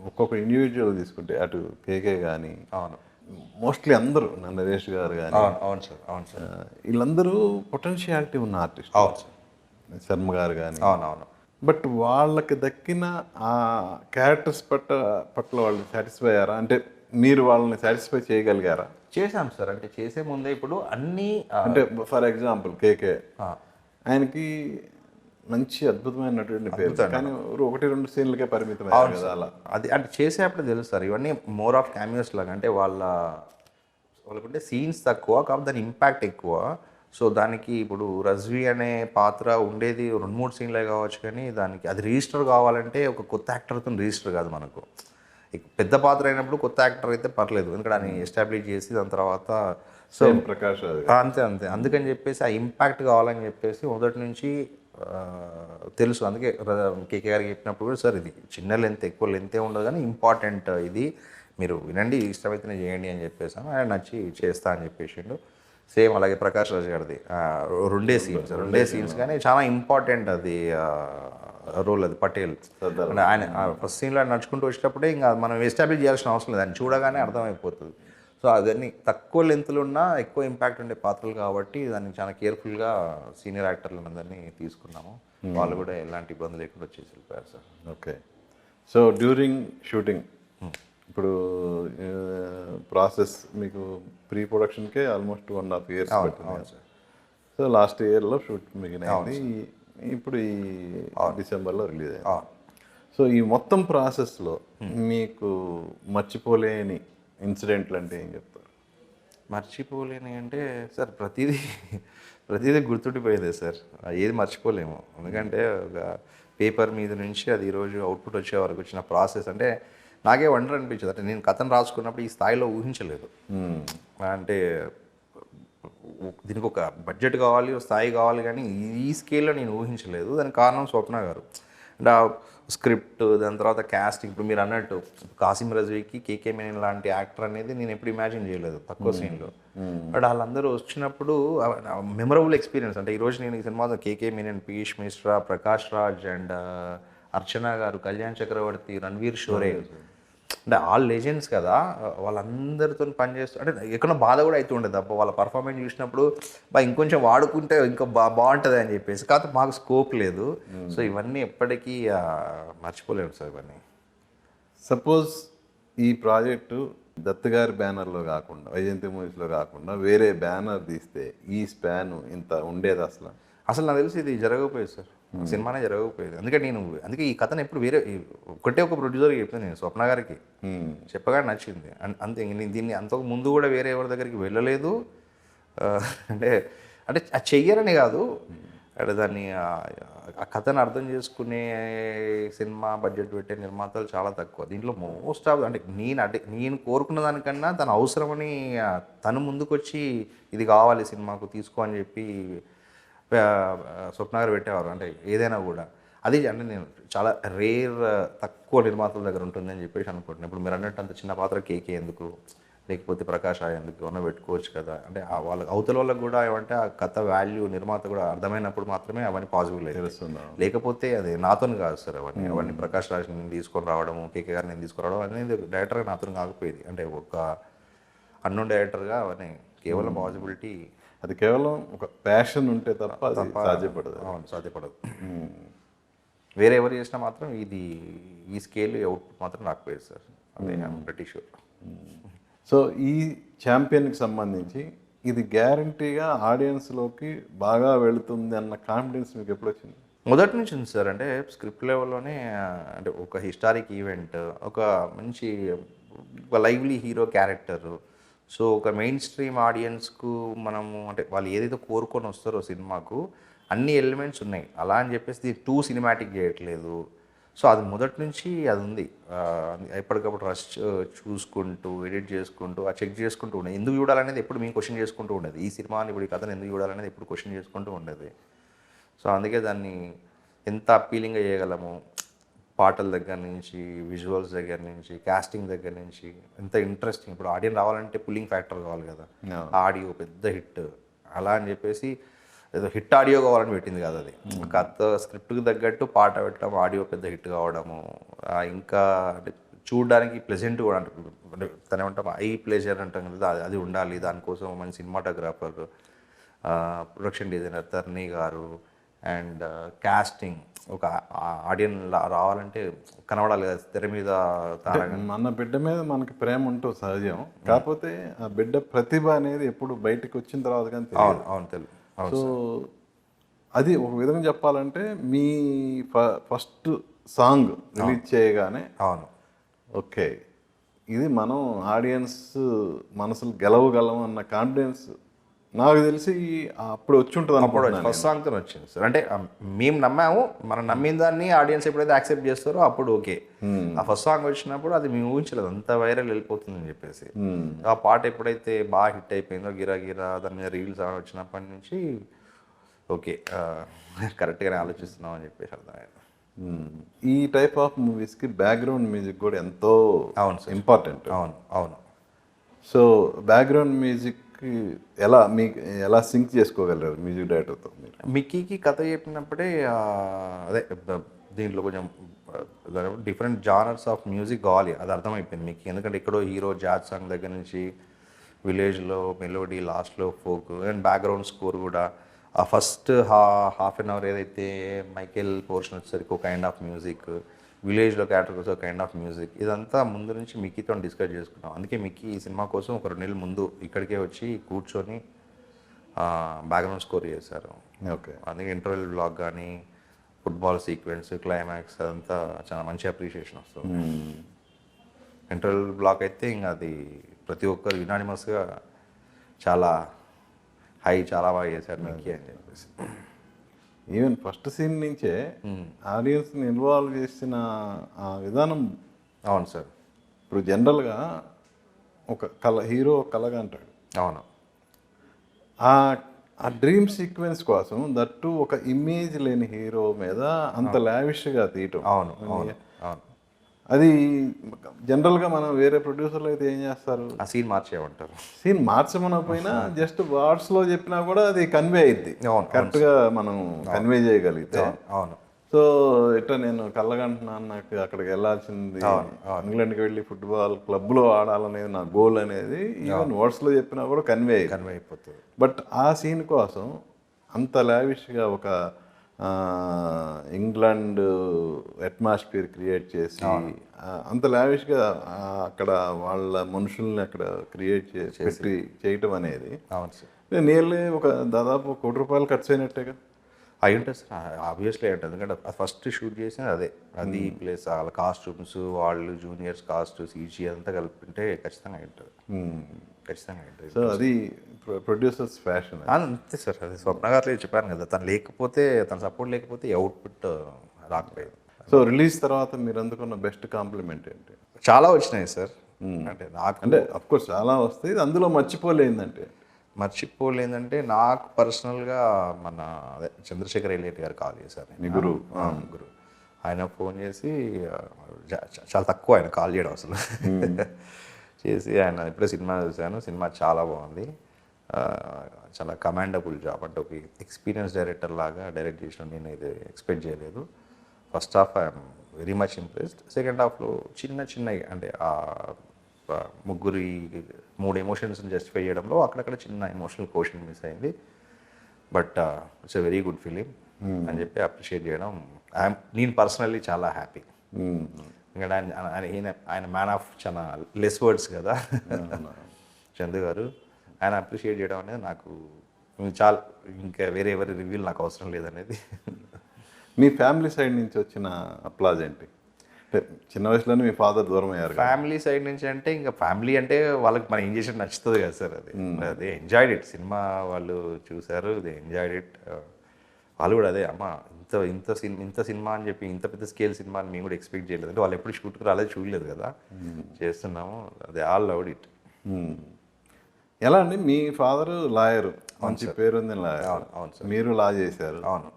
ఒక్కొక్క ఇండివిజువల్ తీసుకుంటే అటు కేకే కానీ అవును మోస్ట్లీ అందరూ నరేష్ గారు కానీ అవును సార్ వీళ్ళందరూ పొటెన్షియాలిటీ ఉన్న ఆర్టిస్ట్. అవును సార్ శర్మ గారు కానీ అవునవును. బట్ వాళ్ళకి దక్కిన ఆ క్యారెక్టర్స్ పట్ల వాళ్ళు సాటిస్ఫై అయ్యారా? అంటే మీరు వాళ్ళని సాటిస్ఫై చేయగలిగారా? చేశాం సార్. అంటే చేసే ముందే ఇప్పుడు అన్నీ అంటే ఫర్ ఎగ్జాంపుల్ కేకే ఆయనకి మంచి అద్భుతమైనటువంటి పేరు కానీ 1-2 సీన్లకే పరిమితం కదా అలా. అది అంటే చేసేటప్పుడు తెలుసు సార్ ఇవన్నీ మోర్ ఆఫ్ క్యామియోస్ లాగా. అంటే వాళ్ళకుంటే సీన్స్ తక్కువ కాబట్టి దాని ఇంపాక్ట్ ఎక్కువ. సో దానికి ఇప్పుడు రజ్వీ అనే పాత్ర ఉండేది 2-3 సీన్లే కావచ్చు కానీ దానికి అది రిజిస్టర్ కావాలంటే ఒక కొత్త యాక్టర్తో రిజిస్టర్ కాదు మనకు. పెద్ద పాత్ర అయినప్పుడు కొత్త యాక్టర్ అయితే పర్లేదు ఎందుకంటే దాన్ని ఎస్టాబ్లిష్ చేసి దాని తర్వాత సో ప్రకాష్ అంతే అందుకని చెప్పేసి ఆ ఇంపాక్ట్ కావాలని చెప్పేసి మొదటి నుంచి తెలుసు. అందుకే కేకే గారికి చెప్పినప్పుడు కూడా సార్ ఇది చిన్న లెంత్ ఎక్కువ లెంతే ఉండదు కానీ ఇంపార్టెంట్ ఇది మీరు వినండి ఇష్టమైతేనే చేయండి అని చెప్పేసాను. ఆయన నచ్చి చేస్తా అని చెప్పేసిండు. సేమ్ అలాగే ప్రకాష్ రాజ్ గారిది 2 సీన్స్ కానీ చాలా ఇంపార్టెంట్ అది రోల్ అది పటేల్ ఆయన ఫస్ట్ సీన్లో నడుచుకుంటూ వచ్చేటప్పుడే ఇంకా మనం ఎస్టాబ్లిష్ చేయాల్సిన అవసరం లేదు ఆయన చూడగానే అర్థమైపోతుంది. సో అదన్నీ తక్కువ లెంత్లో ఉన్న ఎక్కువ ఇంపాక్ట్ ఉండే పాత్రలు కాబట్టి దాన్ని చాలా కేర్ఫుల్గా సీనియర్ యాక్టర్లను అందరినీ తీసుకున్నాము. వాళ్ళు కూడా ఎలాంటి ఇబ్బంది లేకుండా వచ్చేసి వెళ్ళిపోయారు sir. Okay. So during shooting ఇప్పుడు ప్రాసెస్ మీకు ప్రీ ప్రొడక్షన్కే ఆల్మోస్ట్ 1.5 years పట్టింది సార్. సో లాస్ట్ ఇయర్లో షూట్ మిగిలినది ఇప్పుడు ఈ డిసెంబర్లో రిలీజ్ అయింది. సో ఈ మొత్తం ప్రాసెస్లో మీకు మర్చిపోలేని ఇన్సిడెంట్లు అంటే ఏం చెప్తారు? మర్చిపోలేని అంటే సార్ ప్రతిదీ గుర్తుండిపోయేదే సార్. ఏది మర్చిపోలేము ఎందుకంటే ఒక పేపర్ మీద నుంచి అది ఈరోజు అవుట్పుట్ వచ్చే వరకు వచ్చిన ప్రాసెస్ అంటే నాకే వండర్ అనిపించదు. అంటే నేను కథను రాసుకున్నప్పుడు ఈ స్థాయిలో ఊహించలేదు. అంటే దీనికి ఒక బడ్జెట్ కావాలి స్థాయి కావాలి కానీ ఈ స్కేల్లో నేను ఊహించలేదు. దానికి కారణం స్వప్న గారు. అంటే ఆ స్క్రిప్ట్ దాని తర్వాత కాస్టింగ్ ఇప్పుడు మీరు అన్నట్టు కాసిం రజ్వీకి కేకే మేనన్ లాంటి యాక్టర్ అనేది నేను ఎప్పుడు ఇమాజిన్ చేయలేదు తక్కువ సీన్లో. బట్ వాళ్ళందరూ వచ్చినప్పుడు మెమరబుల్ ఎక్స్పీరియన్స్. అంటే ఈరోజు నేను ఈ సినిమాలో కేకే మేనన్, పీయూష్ మిశ్రా, ప్రకాష్ రాజ్ అండ్ అర్చన గారు, కళ్యాణ్ చక్రవర్తి, రణ్వీర్ షోరే, అంటే ఆల్ లెజెండ్స్ కదా, వాళ్ళందరితో పనిచేస్తూ అంటే ఎక్కడో బాధ కూడా అయితే ఉండదు అబ్బా వాళ్ళ పర్ఫార్మెన్స్ చూసినప్పుడు ఇంకొంచెం వాడుకుంటే ఇంకా బాగుంటుంది అని చెప్పేసి. కాకపోతే మాకు స్కోప్ లేదు. సో ఇవన్నీ ఎప్పటికీ మర్చిపోలేము సార్ ఇవన్నీ. సపోజ్ ఈ ప్రాజెక్టు దత్ గారి బ్యానర్లో కాకుండా, వైజయంతి మూవీస్లో కాకుండా వేరే బ్యానర్ తీస్తే ఈ స్పాన్ ఇంత ఉండేది అసలు నాకు తెలిసి ఇది జరగకపోయేది సార్, సినిమానే జరగకపోయేది. అందుకే ఈ కథను ఎప్పుడు వేరే ఒకటే ఒక ప్రొడ్యూసర్కి చెప్తాను నేను, స్వప్న గారికి చెప్పగా నచ్చింది అంతే. నేను దీన్ని అంతకు ముందు కూడా వేరే ఎవరి దగ్గరికి వెళ్ళలేదు. అంటే అంటే అది చెయ్యరని కాదు, అంటే దాన్ని ఆ కథను అర్థం చేసుకునే సినిమా బడ్జెట్ పెట్టే నిర్మాతలు చాలా తక్కువ. దీంట్లో మోస్ట్ ఆఫ్ అంటే నేను కోరుకున్న దానికన్నా తన అవసరమని తను ముందుకొచ్చి ఇది కావాలి సినిమాకు తీసుకో అని చెప్పి స్వప్న గారు పెట్టేవారు. అంటే ఏదైనా కూడా అది అంటే నేను చాలా రేర్, తక్కువ నిర్మాతల దగ్గర ఉంటుందని చెప్పేసి అనుకుంటున్నాను. ఇప్పుడు మీరు అన్నట్టు అంత చిన్న పాత్ర కేకే ఎందుకు, లేకపోతే ప్రకాష్ ఎందుకు ఏమన్నా పెట్టుకోవచ్చు కదా. అంటే వాళ్ళ అవతల వాళ్ళకి కూడా ఏమంటే ఆ కథ వాల్యూ నిర్మాత కూడా అర్థమైనప్పుడు మాత్రమే అవన్నీ పాసిబుల్ అవుతుంది. లేకపోతే అది నాతో కాదు సార్. అవన్నీ ప్రకాష్ రాజ్ నేను తీసుకొని రావడము, కేకే గారిని నేను తీసుకురావడం అనేది డైరెక్టర్గా నాతో కాకపోయేది. అంటే ఒక అన్నోన్ డైరెక్టర్గా అవన్నీ కేవలం పాసిబిలిటీ, అది కేవలం ఒక ప్యాషన్ ఉంటే తప్ప అది సాధ్యపడదు. అవును, సాధ్యపడదు. వేరే ఎవరు చేసినా మాత్రం ఇది ఈ స్కేల్ అవుట్పుట్ మాత్రం రాకపోయేది సార్. అదే ఐఎమ్ ప్రెటీ షూర్. సో ఈ ఛాంపియన్కి సంబంధించి ఇది గ్యారంటీగా ఆడియన్స్లోకి బాగా వెళుతుంది అన్న కాన్ఫిడెన్స్ మీకు ఎప్పుడు వచ్చింది? మొదటి నుంచి ఉంది సార్. అంటే స్క్రిప్ట్ లెవెల్లోనే అంటే ఒక హిస్టారిక్ ఈవెంట్, ఒక మంచి ఒక లైవ్లీ హీరో క్యారెక్టరు. సో ఒక మెయిన్ స్ట్రీమ్ ఆడియన్స్కు మనము అంటే వాళ్ళు ఏదైతే కోరుకొని వస్తారో సినిమాకు అన్ని ఎలిమెంట్స్ ఉన్నాయి. అలా అని చెప్పేసి టూ సినిమాటిక్ చేయట్లేదు. సో అది మొదటి నుంచి అది ఉంది. ఎప్పటికప్పుడు రష్ చూసుకుంటూ, ఎడిట్ చేసుకుంటూ, చెక్ చేసుకుంటూ ఉండేది. ఎందుకు చూడాలనేది ఎప్పుడు మేము క్వశ్చన్ చేసుకుంటూ ఉండేది. ఈ సినిమాని ఇప్పుడు ఈ కథను ఎందుకు చూడాలనేది ఎప్పుడు క్వశ్చన్ చేసుకుంటూ ఉండేది. సో అందుకే దాన్ని ఎంత అప్పీలింగ్గా చేయగలము, పాటల దగ్గర నుంచి, విజువల్స్ దగ్గర నుంచి, కాస్టింగ్ దగ్గర నుంచి ఎంత ఇంట్రెస్టింగ్. ఇప్పుడు ఆడియన్స్ రావాలంటే పుల్లింగ్ ఫ్యాక్టర్ కావాలి కదా, ఆడియో పెద్ద హిట్ అలా అని చెప్పేసి ఏదో హిట్ ఆడియో కావాలని పెట్టింది కదా. అది కథ స్క్రిప్ట్కి తగ్గట్టు పాట పెట్టడం, ఆడియో పెద్ద హిట్ కావడము, ఇంకా అంటే చూడడానికి ప్లెజెంట్ కూడా అంటే తను ఏమంటాం ఐ ప్లెజర్ అంటాం కదా, అది ఉండాలి. దానికోసం మంచి సినిమాటోగ్రాఫర్, ప్రొడక్షన్ డిజైనర్ తర్నీ గారు అండ్ కాస్టింగ్. ఒక ఆడియన్స్ రావాలంటే కనబడాలి కదా తెర మీద. మన బిడ్డ మీద మనకి ప్రేమ ఉంటుంది సహజం. కాకపోతే ఆ బిడ్డ ప్రతిభ అనేది ఎప్పుడు బయటకు వచ్చిన తర్వాత కానీ తెలియదు. అవును తెలుసు. సో అది ఒక విధంగా చెప్పాలంటే మీ ఫస్ట్ సాంగ్ రిలీజ్ చేయగానే అవును ఓకే ఇది మనం ఆడియన్స్ మనసులు గెలవగలం అన్న కాన్ఫిడెన్స్ నాకు తెలిసి అప్పుడు వచ్చి ఉంటుంది. అప్పుడు ఫస్ట్ సాంగ్తో వచ్చింది సార్. అంటే మేము నమ్మాము, మనం నమ్మిన దాన్ని ఆడియన్స్ ఎప్పుడైతే యాక్సెప్ట్ చేస్తారో అప్పుడు ఓకే. ఆ ఫస్ట్ సాంగ్ వచ్చినప్పుడు అది మేము ఊహించలేదు అంత వైరల్ వెళ్ళిపోతుందని చెప్పేసి. ఆ పాట ఎప్పుడైతే బాగా హిట్ అయిపోయిందో, గిరా గిరా దాని మీద రీల్స్ వచ్చినప్పటి నుంచి ఓకే కరెక్ట్గానే ఆలోచిస్తున్నాం అని చెప్పేసి అర్థమైంది. ఈ టైప్ ఆఫ్ మూవీస్కి బ్యాక్గ్రౌండ్ మ్యూజిక్ కూడా ఎంతో ఇంపార్టెంట్. అవును అవును. సో బ్యాక్గ్రౌండ్ మ్యూజిక్ మీకు ఎలా సింక్ చేసుకోగలరు మ్యూజిక్ డైరెక్టర్తో? మిక్కీకి కథ చెప్పినప్పుడే అదే దీంట్లో కొంచెం డిఫరెంట్ జానర్స్ ఆఫ్ మ్యూజిక్ కావాలి అది అర్థమైపోయింది మిక్కీ. ఎందుకంటే ఎక్కడో హీరో జాజ్ సాంగ్ దగ్గర నుంచి విలేజ్లో మెలోడీ, లాస్ట్లో ఫోక్ అండ్ బ్యాక్గ్రౌండ్ స్కోర్ కూడా ఆ ఫస్ట్ హాఫ్ అన్ అవర్ ఏదైతే మైకేల్ పోర్షన్ వచ్చేసరికి ఒక కైండ్ ఆఫ్ మ్యూజిక్, విలేజ్లో క్యారెక్టర్ కోసం కైండ్ ఆఫ్ మ్యూజిక్, ఇదంతా ముందు నుంచి మిక్కీతో డిస్కస్ చేసుకున్నాం. అందుకే మిక్కీ ఈ సినిమా కోసం ఒక 2 నెలల ముందు ఇక్కడికే వచ్చి కూర్చొని బ్యాక్గ్రౌండ్ స్కోర్ చేశారు. ఓకే. అందుకే ఇంటర్వెల్ బ్లాగ్ కానీ, ఫుట్బాల్ సీక్వెన్స్, క్లైమాక్స్ అదంతా చాలా మంచి అప్రిషియేషన్ వస్తుంది. ఇంటర్వెల్ బ్లాక్ అయితే ఇంకా అది ప్రతి ఒక్కరు యునానిమస్గా చాలా చాలా బాగా చేశారు మిక్కీ అని చెప్పేసి. ఈవెన్ ఫస్ట్ సీన్ నుంచే ఆడియన్స్ని ఇన్వాల్వ్ చేసిన ఆ విధానం. అవును సార్. ఇప్పుడు జనరల్గా ఒక హీరో కళగా అంటాడు. అవును. ఆ డ్రీమ్ సీక్వెన్స్ కోసం దట్టు ఒక ఇమేజ్ లేని హీరో మీద అంత లావిష్గా తీయటం. అవును అవును అవును. అది జనరల్గా మనం వేరే ప్రొడ్యూసర్లు అయితే ఏం చేస్తారు, ఆ సీన్ మార్చేయమంటారు. సీన్ మార్చమనకపోయినా జస్ట్ వర్డ్స్లో చెప్పినా కూడా అది కన్వే అయింది, కరెక్ట్గా మనం కన్వే చేయగలిగితే. అవును. సో సో ఇట్లా నేను కళ్ళగంటున్నాను, నాకు అక్కడికి వెళ్ళాల్సింది, ఇంగ్లాండ్కి వెళ్ళి ఫుట్బాల్ క్లబ్లో ఆడాలనేది నా గోల్ అనేది ఈవెన్ వర్డ్స్లో చెప్పినా కూడా కన్వే అయిపోతుంది. బట్ ఆ సీన్ కోసం అంత లావిష్గా ఒక ఇంగ్లాండ్ అట్మాస్ఫియర్ క్రియేట్ చేసి అంత లావిష్గా అక్కడ వాళ్ళ మనుషుల్ని అక్కడ క్రియేట్ చేసి చేయటం అనేది అవును సార్, నియర్లీ ఒక దాదాపు ₹1,00,00,000 ఖర్చు అయినట్టేగా. అయి ఉంటుంది సార్, ఆబ్వియస్లీ ఉంటుంది. ఎందుకంటే ఫస్ట్ షూట్ చేసింది అదే, అది ప్లస్ వాళ్ళ కాస్ట్యూమ్స్, వాళ్ళు జూనియర్స్ కాస్ట్యూమ్స్, ఈజీ అంతా కలిపింటే ఖచ్చితంగా అయి ఉంటుంది. ఖచ్చితంగా అయి ఉంటుంది. సో అది ప్రొడ్యూసర్స్ ఫ్యాషన్. అంతే సార్, అది స్వప్న గారు చెప్పాను కదా, తను లేకపోతే, తన సపోర్ట్ లేకపోతే అవుట్పుట్ రాకపోయేది. సో రిలీజ్ తర్వాత మీరు అందుకున్న బెస్ట్ కాంప్లిమెంట్ ఏంటి? చాలా వచ్చినాయి సార్. అంటే నాకు అంటే అఫ్కోర్స్ చాలా వస్తాయి, అందులో మర్చిపోలేదంటే మర్చిపోలేదంటే నాకు పర్సనల్గా మన అదే చంద్రశేఖర్ ఎలియట్ గారు కాల్ చేశారు, మీ గురువు. గురువు. ఆయన ఫోన్ చేసి చాలా తక్కువ ఆయన కాల్ చేయడం అసలు చేసి, ఆయన ఇప్పుడే సినిమా చూశాను, సినిమా చాలా బాగుంది, చాలా కమాండబుల్ జాబ్, అంటే ఒక ఎక్స్పీరియన్స్ డైరెక్టర్ లాగా డైరెక్ట్ చేసిన నేను ఇది ఎక్స్పెక్ట్ చేయలేదు. First half I'm very much impressed. Second హాఫ్లో చిన్న అంటే ముగ్గురి 3 ఎమోషన్స్ని జస్టిఫై చేయడంలో అక్కడక్కడ చిన్న ఎమోషనల్ కోషన్ మిస్ అయింది. But it's a very good film అని చెప్పి అప్రిషియేట్ చేయడం, నేను పర్సనల్లీ చాలా హ్యాపీ. ఎందుకంటే ఆయన మ్యాన్ ఆఫ్ చాలా లెస్ వర్డ్స్ కదా చందు గారు, ఆయన అప్రిషియేట్ చేయడం అనేది నాకు చాలా, ఇంకా వేరే ఎవరి రివ్యూలు నాకు అవసరం లేదనేది. మీ ఫ్యామిలీ సైడ్ నుంచి వచ్చిన అప్లాజ్ ఏంటి? అంటే చిన్న వయసులోనే మీ ఫాదర్ దూరం అయ్యారు. ఫ్యామిలీ సైడ్ నుంచి అంటే ఇంకా ఫ్యామిలీ అంటే వాళ్ళకి మనం ఏం చేసినట్టు నచ్చుతుంది కదా సార్, అది ఎంజాయ్డ్ ఇట్. సినిమా వాళ్ళు చూశారు, దే ఎంజాయ్డ్ ఇట్. వాళ్ళు కూడా అదే, అమ్మ ఇంత సినిమా అని చెప్పి, ఇంత పెద్ద స్కేల్ సినిమా అని మేము కూడా ఎక్స్పెక్ట్ చేయలేదు. అంటే వాళ్ళు ఎప్పుడు షూట్కి రాలేదు, చూడలేదు కదా, చేస్తున్నాము, అదే ఆల్ లవ్డ్ ఇట్. ఎలా అండి, మీ ఫాదర్ లాయరు, మంచి పేరుంది లాయర్, అవును సార్, మీరు లా చేశారు. అవును.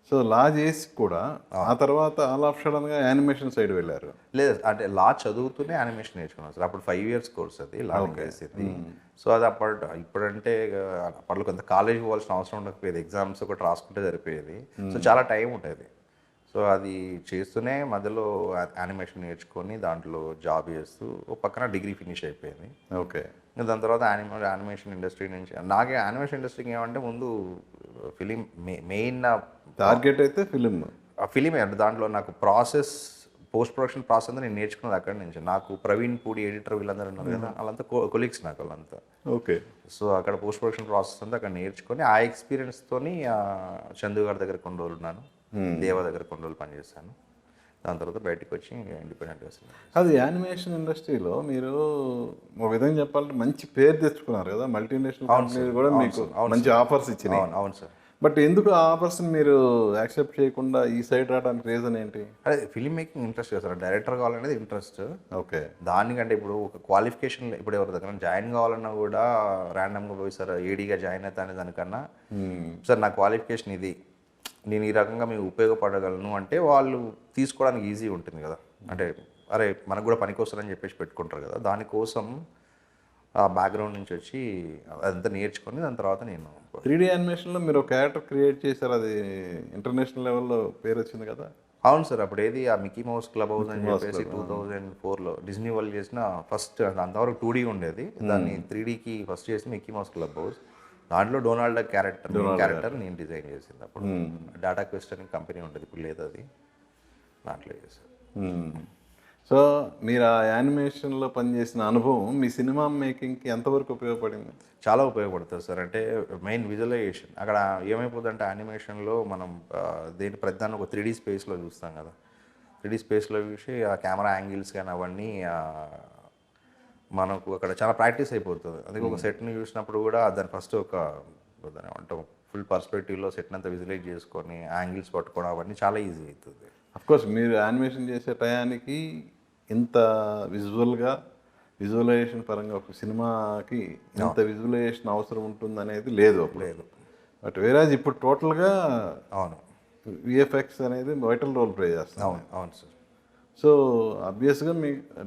సో లా చేసి కూడా ఆ తర్వాత ఆల్ ఆఫ్ సడన్గా యానిమేషన్ సైడ్ వెళ్ళారు. లేదు అంటే లా చదువుతూనే యానిమేషన్ నేర్చుకున్నాను సార్. అప్పుడు 5 years కోర్స్ అది లా చేసేది. సో అది ఇప్పుడంటే అప్పట్లో కొంత కాలేజ్ పోవాల్సిన అవసరం ఉండకపోయేది, ఎగ్జామ్స్ ఒకటి రాసుకుంటే సరిపోయేది. సో చాలా టైం ఉంటుంది. సో అది చేస్తూనే మధ్యలో యానిమేషన్ నేర్చుకొని దాంట్లో జాబ్ చేస్తూ ఒక పక్కన డిగ్రీ ఫినిష్ అయిపోయింది. ఓకే. ఇంకా దాని తర్వాత యానిమేషన్ ఇండస్ట్రీ నుంచి నాకు యానిమేషన్ ఇండస్ట్రీకి ఏమంటే ముందు ఫిలిం మెయిన్ టార్గెట్ అయితే ఫిలిమే. అంటే దాంట్లో నాకు పోస్ట్ ప్రొడక్షన్ ప్రాసెస్ అంతా నేను నేర్చుకున్నది అక్కడి నుంచి. నాకు ప్రవీణ్ పూడి ఎడిటర్ వీళ్ళందరూ ఉన్నారు కదా, వాళ్ళంతా కొలీగ్స్ నాకు వాళ్ళంతా. ఓకే. సో అక్కడ పోస్ట్ ప్రొడక్షన్ ప్రాసెస్ అంతా అక్కడ నేర్చుకొని ఆ ఎక్స్పీరియన్స్తోని చందు గారి దగ్గర కొన్ని రోజులు ఉన్నాను, దేవ దగ్గర కొన్ని రోజులు పనిచేస్తాను. దాని తర్వాత బయటకు వచ్చి ఇండిపెండెంట్గా వస్తున్నాను. అది యానిమేషన్ ఇండస్ట్రీలో మీరు ఒక విధంగా చెప్పాలంటే మంచి పేరు తెచ్చుకున్నారు కదా, మల్టీనేషనల్ కంపెనీలు కూడా మీకు మంచి ఆఫర్స్ ఇచ్చినాయి. అవును సార్. బట్ ఎందుకు ఆ ఆఫర్స్ని మీరు యాక్సెప్ట్ చేయకుండా ఈ సైడ్ రావడానికి రీజన్ ఏంటి? అదే ఫిలిం మేకింగ్ ఇంట్రెస్ట్ కదా సార్, డైరెక్టర్ కావాలనేది ఇంట్రెస్ట్. ఓకే. దానికంటే ఇప్పుడు ఒక క్వాలిఫికేషన్, ఇప్పుడు ఎవరి దగ్గర జాయిన్ కావాలన్నా కూడా ర్యాండమ్గా పోయి సార్ ఏడీగా జాయిన్ అవుతా అనే దానికన్నా, సార్ నా క్వాలిఫికేషన్ ఇది, నేను ఈ రకంగా మీకు ఉపయోగపడగలను అంటే వాళ్ళు తీసుకోవడానికి ఈజీ ఉంటుంది కదా. అంటే అరే మనకు కూడా పనికి వస్తుందని చెప్పేసి పెట్టుకుంటారు కదా, దానికోసం ఆ బ్యాక్గ్రౌండ్ నుంచి వచ్చి అదంతా నేర్చుకొని దాని తర్వాత నేను 3D యానిమేషన్లో మీరు ఒక క్యారెక్టర్ క్రియేట్ చేశారు, అది ఇంటర్నేషనల్ లెవెల్లో పేరు వచ్చింది కదా. అవును సార్. అప్పుడు ఏది ఆ మిక్కీ మౌస్ క్లబ్ హౌస్ అని చెప్పేసి 2004లో డిజ్నీ వాళ్ళు చేసిన ఫస్ట్, అంతవరకు 2D ఉండేది, దాన్ని 3Dకి ఫస్ట్ చేసి మిక్కీ మౌస్ క్లబ్ హౌస్. దాంట్లో డొనాల్డ్ క్యారెక్టర్ నేను డిజైన్ చేసింది. అప్పుడు డాటా క్వెస్ట్ అని కంపెనీ ఉంటుంది, ఇప్పుడు లేదు, అది దాంట్లో చేశాను. సో మీరు ఆ యానిమేషన్లో పనిచేసిన అనుభవం మీ సినిమా మేకింగ్కి ఎంతవరకు ఉపయోగపడింది? చాలా ఉపయోగపడుతుంది సార్. అంటే మెయిన్ విజువలైజేషన్. అక్కడ ఏమైపోతుందంటే యానిమేషన్లో మనం ప్రతిదాన్ని ఒక 3D స్పేస్లో చూస్తాం కదా, 3D స్పేస్లో చూసి ఆ కెమెరా యాంగిల్స్ కానీ అవన్నీ మనకు అక్కడ చాలా ప్రాక్టీస్ అయిపోతుంది. అందుకే ఒక సెట్ని చూసినప్పుడు కూడా దాన్ని ఫస్ట్ దాని అంటే ఫుల్ పర్స్పెక్టివ్లో సెట్ని అంతా విజువలైజ్ చేసుకొని యాంగిల్స్ పట్టుకోవడం అవన్నీ చాలా ఈజీ అవుతుంది. అఫ్కోర్స్ మీరు యానిమేషన్ చేసే టయానికి ఇంత విజువలైజేషన్ పరంగా ఒక సినిమాకి ఇంత విజువలైజేషన్ అవసరం ఉంటుందనేది లేదు. బట్ వేరేజ్ ఇప్పుడు టోటల్గా అవును విఎఫ్ఎక్స్ అనేది వైటల్ రోల్ ప్లే చేస్తుంది. అవును సార్. సో ఆబ్వియస్గా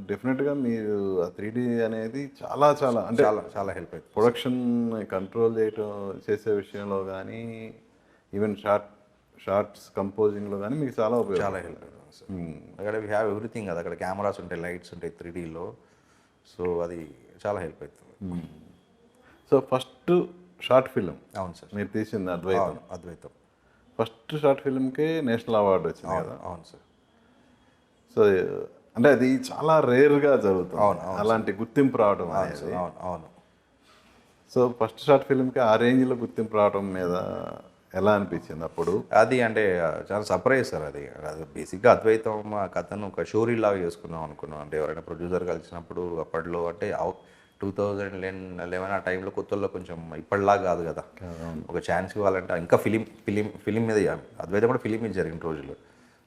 డెఫినెట్గా మీరు ఆ 3D అనేది చాలా అంటే చాలా హెల్ప్ అవుతుంది. ప్రొడక్షన్ కంట్రోల్ చేసే విషయంలో కానీ, ఈవెన్ షార్ట్స్ కంపోజింగ్లో కానీ మీకు చాలా ఉపయోగం. చాలా హెల్ప్ అవుతుంది సార్. అక్కడ వీ హ్యావ్ ఎవ్రీథింగ్ కదా, అక్కడ కెమెరాస్ ఉంటాయి, లైట్స్ ఉంటాయి 3Dలో. సో అది చాలా హెల్ప్ అవుతుంది. సో ఫస్ట్ షార్ట్ ఫిలిం అవును సార్. మీరు తీసింది అద్వైతం. అద్వైతం ఫస్ట్ షార్ట్ ఫిల్మ్కే నేషనల్ అవార్డు వచ్చింది కదా. అవును సార్. సో అంటే అది చాలా రేర్గా జరుగుతుంది. అవును, అలాంటి గుర్తింపు రావడం అనేది. అవును అవును. సో ఫస్ట్ షార్ట్ ఫిల్మ్కి ఆ రేంజ్లో గుర్తింపు రావడం మీద ఎలా అనిపించింది అప్పుడు? అది అంటే చాలా సర్ప్రైజ్ సార్. అది బేసిక్గా అద్వైతం కథను ఒక స్టోరీ లాగా చేసుకున్నాం అనుకున్నాం. అంటే ఎవరైనా ప్రొడ్యూసర్ కలిసినప్పుడు అప్పట్లో అంటే 2011 ఆ టైంలో కొత్తల్లో కొంచెం ఇప్పటిలాగా కాదు కదా, ఒక ఛాన్స్ ఇవ్వాలంటే ఇంకా ఫిలిం మీద అద్వైతం కూడా ఫిలిం మీద జరిగిన రోజులు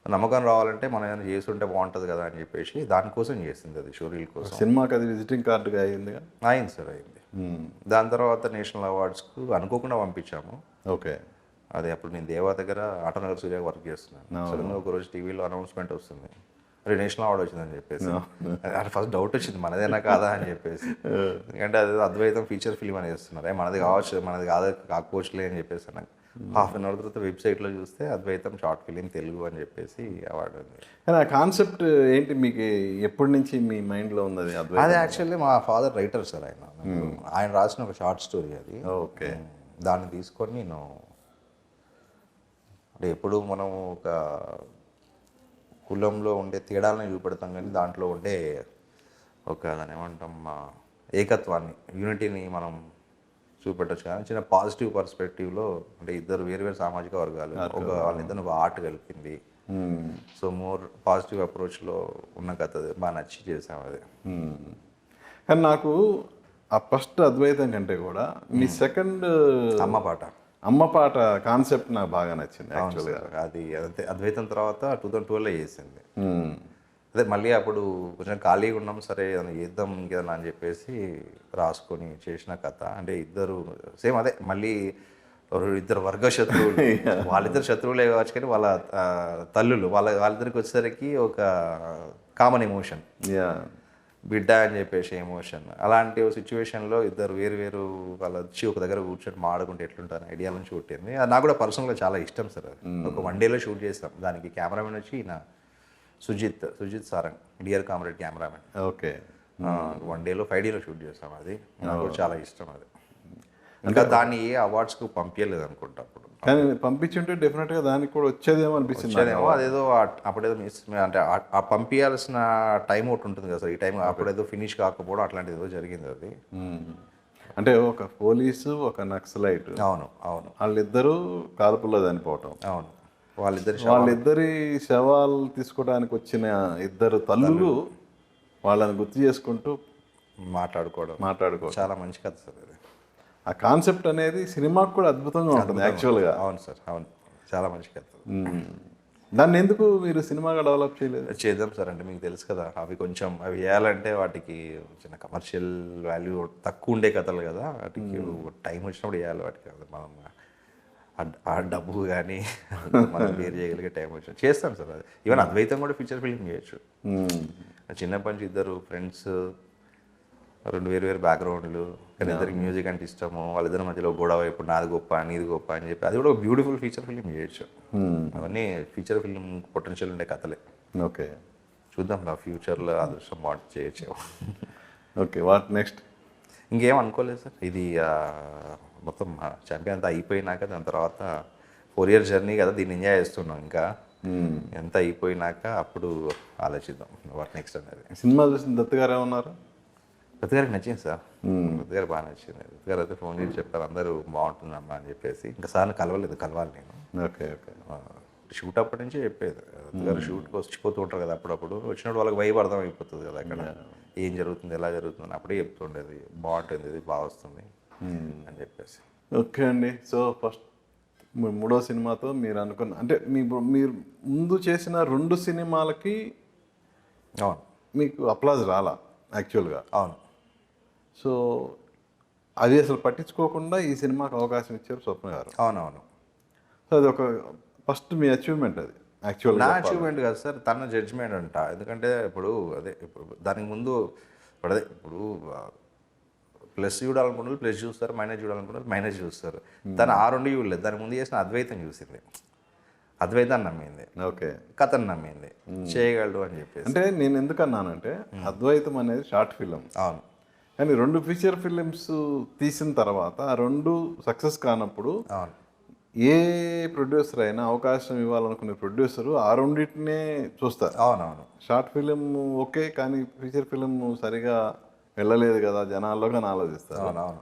నమ్మకం రావాలంటే మనం ఏదైనా చేస్తుంటే బాగుంటుంది కదా అని చెప్పేసి దానికోసం చేసింది అది, స్టోరీల కోసం. సినిమాకి అది విజిటింగ్ కార్డుగా అయింది. అయింది సార్, అయింది. దాని తర్వాత నేషనల్ అవార్డ్స్కు అనుకోకుండా పంపించాము. ఓకే. అదే అప్పుడు నేను దేవా దగ్గర ఆటోనగర్ సూర్య వర్క్ చేస్తున్నాను. సడన్గా ఒకరోజు టీవీలో అనౌన్స్మెంట్ వస్తుంది, అరే నేషనల్ అవార్డు వచ్చిందని చెప్పేసి. అది ఫస్ట్ డౌట్ వచ్చింది మనదేనా కాదా అని చెప్పేసి. ఎందుకంటే అది అద్వైతం ఫీచర్ ఫిలిం అని చేస్తున్నారు, మనది కావచ్చు, మనది కాకపోవచ్చులే అని చెప్పేసి. నాకు హాఫ్ అన్ అవర్ తర్వాత వెబ్సైట్లో చూస్తే అద్వైతం షార్ట్ ఫిలిం తెలుగు అని చెప్పేసి అవార్డు ఉంది. కానీ ఆ కాన్సెప్ట్ ఏంటి మీకు ఎప్పటి నుంచి మీ మైండ్లో ఉంది అది? అది యాక్చువల్లీ మా ఫాదర్ రైటర్ సార్. ఆయన రాసిన ఒక షార్ట్ స్టోరీ అది. ఓకే. దాన్ని తీసుకొని నేను అంటే ఎప్పుడు మనం ఒక కులంలో ఉండే తేడాలను చూపెడతాం, కానీ దాంట్లో ఉండే ఒక దాన్ని ఏమంటాం ఏకత్వాన్ని, యూనిటీని మనం చూపెట్టచ్చు. కానీ చిన్న పాజిటివ్ పర్స్పెక్టివ్లో అంటే ఇద్దరు వేరు సామాజిక వర్గాలు వాళ్ళిద్దరు ఒక ఆర్ట్ కలిపింది. సో మోర్ పాజిటివ్ అప్రోచ్లో ఉన్న కథ బాగా నచ్చి చేసాం అది. కానీ నాకు ఆ ఫస్ట్ అద్వైతం కంటే కూడా మీ సెకండ్ అమ్మ పాట కాన్సెప్ట్ నాకు బాగా నచ్చింది యాక్చువల్గా. అది అదే అద్వైతం తర్వాత 2012లో చేసింది. అదే మళ్ళీ అప్పుడు కొంచెం ఖాళీగా ఉన్నాం, సరే ఏదైనా చేద్దాం ఇంకేదన్నా అని చెప్పేసి రాసుకొని చేసిన కథ. అంటే ఇద్దరు సేమ్ అదే మళ్ళీ ఇద్దరు వర్గ శత్రువులు, వాళ్ళిద్దరు శత్రువులే కావచ్చు, కానీ వాళ్ళ తల్లులు వాళ్ళిద్దరికి వచ్చేసరికి ఒక కామన్ ఎమోషన్, బిడ్డ అని చెప్పేసి ఎమోషన్. అలాంటి సిచ్యువేషన్లో ఇద్దరు వేరు వాళ్ళు వచ్చి ఒక దగ్గర కూర్చొని మాడుకుంటే ఎట్లుంటారు ఐడియా నుంచి పుట్టింది. అది నాకు కూడా పర్సనల్గా చాలా ఇష్టం సార్. అది ఒక 1 డేలో షూట్ చేస్తాం. దానికి కెమెరామెన్ వచ్చి నా Sujith Sarang, dear comrade cameraman. Okay. 1 డేలో 5Dలో షూట్ చేస్తాం. అది నాకు కూడా చాలా ఇష్టం. అది ఇంకా దాన్ని ఏ అవార్డ్స్కు పంపించలేదు అనుకుంటా అప్పుడు. కానీ పంపించుంటే డెఫినెట్గా దానికి కూడా వచ్చేదేమో అనిపిస్తుంది. అదేదో అప్పుడేదో మిస్ అంటే ఆ పంపించాల్సిన టైం ఒకటి ఉంటుంది కదా సార్, ఈ టైం అప్పుడేదో ఫినిష్ కాకపోవడం అట్లాంటిది ఏదో జరిగింది. అది అంటే ఒక పోలీసు ఒక నక్సలైట్. అవును వాళ్ళిద్దరూ కాల్పుల్లో చనిపోవటం. అవును. వాళ్ళిద్దరి శవాలు తీసుకోవడానికి వచ్చిన ఇద్దరు తల్లులు వాళ్ళని గుర్తు చేసుకుంటూ మాట్లాడుకోవడం చాలా మంచి కథ సార్. అది ఆ కాన్సెప్ట్ అనేది సినిమాకు కూడా అద్భుతంగా ఉంటుంది యాక్చువల్గా. అవును సార్, అవును, చాలా మంచి కథ. దాన్ని ఎందుకు మీరు సినిమాగా డెవలప్ చేయలేదు? చేద్దాం సార్, అంటే మీకు తెలుసు కదా, అవి వేయాలంటే వాటికి చిన్న కమర్షియల్ వాల్యూ తక్కువ ఉండే కథలు కదా, వాటికి టైం వచ్చినప్పుడు వేయాలి. వాటికి మనం ఆ డబ్బు కానీ మనం వేరు చేయగలిగే టైం వచ్చిన చేస్తాం సార్. అది ఈవెన్ అద్వైతం కూడా ఫీచర్ ఫిల్మ్ చేయొచ్చు. చిన్నప్పటి నుంచి ఇద్దరు ఫ్రెండ్స్, 2 వేరు బ్యాక్గ్రౌండ్లు, కానీ ఇద్దరికి మ్యూజిక్ అంటే ఇష్టము, వాళ్ళిద్దరి మధ్యలో గొడవ, ఇప్పుడు నాది గొప్ప నీది గొప్ప అని చెప్పి అది కూడా బ్యూటిఫుల్ ఫీచర్ ఫిల్మ్ చేయొచ్చు. అవన్నీ ఫీచర్ ఫిల్మ్ పొటెన్షియల్ ఉండే కథలే. ఓకే, చూద్దాం నా ఫ్యూచర్లో అదృష్టం వాట్ చేయొచ్చు. Okay, what next? ఇంకేం అనుకోలేదు సార్. ఇది మొత్తం ఛాంపియన్ అంతా అయిపోయినాక దాని తర్వాత 4 years జర్నీ కదా, దీన్ని ఎంజాయ్ చేస్తున్నాం. ఇంకా ఎంత అయిపోయినాక అప్పుడు ఆలోచిద్దాం వాట్ నెక్స్ట్ అనేది. సినిమా చూసిన దత్ గారు ఏమన్నారు? దత్ గారికి నచ్చింది సార్, దత్ గారు బాగా నచ్చింది. దత్ గారు అయితే ఫోన్ చేసి చెప్పారు అందరూ బాగుంటుందమ్మా అని చెప్పేసి. ఇంకా సార్ని కలవాలి నేను. ఓకే. షూట్ అప్పటి నుంచి చెప్పేది. దత్ గారు షూట్కి వచ్చిపోతూ ఉంటారు కదా, అప్పుడప్పుడు వచ్చినప్పుడు వాళ్ళకి వైబ్ అర్థం అయిపోతుంది కదా, అక్కడ ఏం జరుగుతుంది ఎలా జరుగుతుంది అప్పుడే చెప్తుండేది. బాగుంటుంది, ఇది బాగా వస్తుంది అని చెప్పేసి. ఓకే అండి. సో ఫస్ట్ 3వ సినిమాతో మీరు అనుకున్న అంటే మీరు ముందు చేసిన 2 సినిమాలకి అవును మీకు అప్లాజ్ రాలా యాక్చువల్గా. అవును. సో అది అసలు పట్టించుకోకుండా ఈ సినిమాకి అవకాశం ఇచ్చారు స్వప్న గారు. అవునవును. సో అది ఒక ఫస్ట్ మీ అచీవ్మెంట్. అది యాక్చువల్గా నా అచీవ్మెంట్ కాదు సార్, తన జడ్జ్మెంట్ అంట. ఎందుకంటే ఇప్పుడు దానికి ముందు ఇప్పుడు ప్లస్ చూడాలనుకుంటారు ప్లస్ చూస్తారు, మైనస్ చూడాలనుకుంటారు మైనస్ చూస్తారు. తను ఆ 2 చూడలేదు, దాని ముందు చేసిన అద్వైతం చూసింది. అద్వైతాన్ని నమ్మింది, ఓకే. కథను నమ్మింది, చేయగలడు అని చెప్పేసి. అంటే నేను ఎందుకన్నానంటే అద్వైతం అనేది షార్ట్ ఫిలిం, అవును కానీ 2 ఫీచర్ ఫిలిమ్స్ తీసిన తర్వాత ఆ 2 సక్సెస్ కానప్పుడు అవును ఏ ప్రొడ్యూసర్ అయినా అవకాశం ఇవ్వాలనుకునే ప్రొడ్యూసరు ఆ రెండింటినే చూస్తారు. అవునవును షార్ట్ ఫిలిం ఓకే, కానీ ఫీచర్ ఫిలిం సరిగా వెళ్ళలేదు కదా జనాల్లో కానీ ఆలోచిస్తారు. అవునవును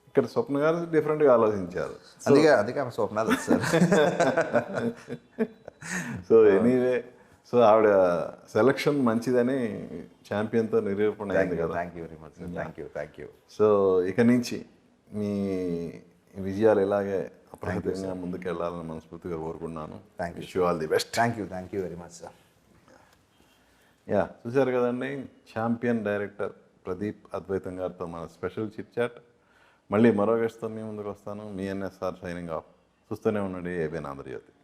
ఇక్కడ స్వప్న గారు డిఫరెంట్గా ఆలోచించారు. అందుకే అందుకే ఆమె స్వప్నాలు వచ్చారు. సో ఎనీవే, సో ఆవిడ సెలక్షన్ మంచిదని ఛాంపియన్తో నిరూపణ అయింది కదా. Thank you very much sir. Thank you. So ఇక నుంచి మీ విజయాలు ఇలాగే అప్రమత్తంగా ముందుకు వెళ్ళాలని మనస్ఫూర్తిగా కోరుకున్నాను. Thank wish you all the best. Thank you very much sir. Yeah, చూశారు కదండి, ఛాంపియన్ డైరెక్టర్ ప్రదీప్ అద్వైతం గారితో మన స్పెషల్ చిట్ చాట్. మళ్ళీ మరో గెస్ట్తో మీ ముందుకు వస్తాను. మీ ఎన్ఎస్ఆర్ సైనింగ్ ఆఫ్. చూస్తూనే ఉండండి ఏబిఎన్ ఆంధ్రజ్యోతి.